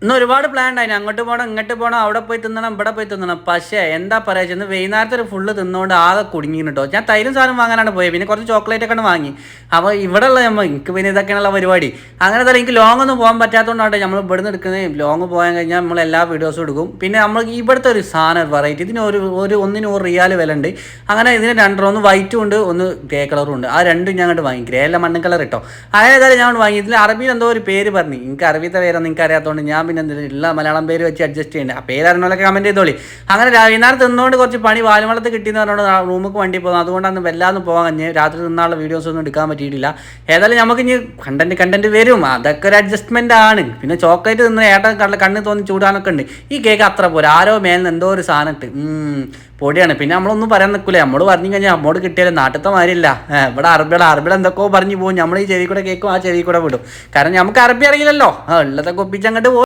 ഇന്ന് ഒരുപാട് പ്ലാൻ ഉണ്ടായിന്. അങ്ങോട്ട് പോകണം, ഇങ്ങോട്ട് പോകണം, അവിടെ പോയി തിന്നണം, ഇവിടെ പോയി തിന്നണം. പക്ഷേ എന്താ പറയുക, ഇന്ന് വൈകുന്നേരത്തെ ഒരു ഫുള്ള് തിന്നുകൊണ്ട് ആകെ കുടുങ്ങിന് കേട്ടോ. ഞാൻ തൈരും സാധനം വാങ്ങാനാണ് പോയത്. പിന്നെ കുറച്ച് ചോക്ലേറ്റ് ഒക്കെ വാങ്ങി. അപ്പോൾ ഇവിടെ ഉള്ള എനിക്ക് പിന്നെ ഇതൊക്കെയാണുള്ള പരിപാടി. അങ്ങനെ തന്നെ എനിക്ക് ലോങ് ഒന്നും പോകാൻ പറ്റാത്തതുകൊണ്ടാണ് നമ്മൾ ഇവിടുന്ന് എടുക്കുന്നത്. ലോങ് പോകാൻ കഴിഞ്ഞാൽ നമ്മൾ എല്ലാ വീഡിയോസും എടുക്കും. പിന്നെ നമ്മൾ ഇവിടുത്തെ ഒരു സാധനം വെറൈറ്റി, ഇതിന് ഒന്നിന് 1 റിയാൽ വില ഉണ്ട്. അങ്ങനെ ഇതിന് രണ്ടെണ്ണം, ഒന്ന് വൈറ്റും ഉണ്ട്, ഒന്ന് ഗ്രേ കളറും ഉണ്ട്. ആ രണ്ടും ഞാൻ അങ്ങോട്ട് വാങ്ങി. ഗ്രേ അല്ല, മണ്ണ കളർ കേട്ടോ. അങ്ങനെ ഏതായാലും ഞാൻ വാങ്ങി. ഇതിൽ അറബിയിൽ എന്തോ ഒരു പേര് പറഞ്ഞു. എനിക്ക് അറബിത്തെ പേരൊന്നും എനിക്ക് അറിയാത്തതുകൊണ്ട് ഞാൻ പിന്നെ ഉള്ള മലയാളം പേര് വെച്ച് അഡ്ജസ്റ്റ് ചെയ്യേണ്ടത്. ആ പേര് അറിഞ്ഞോളൊക്കെ കമൻറ്റ് ചെയ്തോളി. അങ്ങനെ വൈകുന്നേരം തിന്നുകൊണ്ട് കുറച്ച് പണി വാലുവളത്ത് കിട്ടിയെന്ന് പറഞ്ഞുകൊണ്ട് റൂമുക്ക് വണ്ടി പോകുന്നത്. അതുകൊണ്ടാണ് വല്ലാതെ പോകാൻ കഴിഞ്ഞ് രാത്രി തിന്നാനുള്ള വീഡിയോസ് ഒന്നും എടുക്കാൻ പറ്റിയിട്ടില്ല. ഏതായാലും നമുക്ക് ഇനി കണ്ടന്റ് വരും. അതൊക്കെ ഒരു അഡ്ജസ്റ്റ്മെൻ്റ് ആണ്. പിന്നെ ചോക്ലേറ്റ് തിന്ന് കണ്ണ് തോന്നി ചൂടാനൊക്കെ ഉണ്ട്. ഈ കേക്ക് അത്ര പോലെ ആരോ മേലിന് എന്തോ ഒരു സാധനം ഇട്ട് പൊടിയാണ്. പിന്നെ നമ്മളൊന്നും പറയാൻ നിൽക്കില്ല. നമ്മൾ പറഞ്ഞു കഴിഞ്ഞാൽ നമ്മോട് കിട്ടിയാലും നാട്ടിലത്തെ മാതിരില്ല. ഇവിടെ അറബികൾ എന്തൊക്കെയോ പറഞ്ഞു പോകും. നമ്മൾ ഈ ചെവി കൂടെ കേൾക്കും, ആ ചെവി കൂടെ വിടും. കാരണം നമുക്ക് അറബി അറിയില്ലല്ലോ. ഉള്ളതൊക്കെ ഒപ്പിച്ചങ്ങോട്ട് പോകും.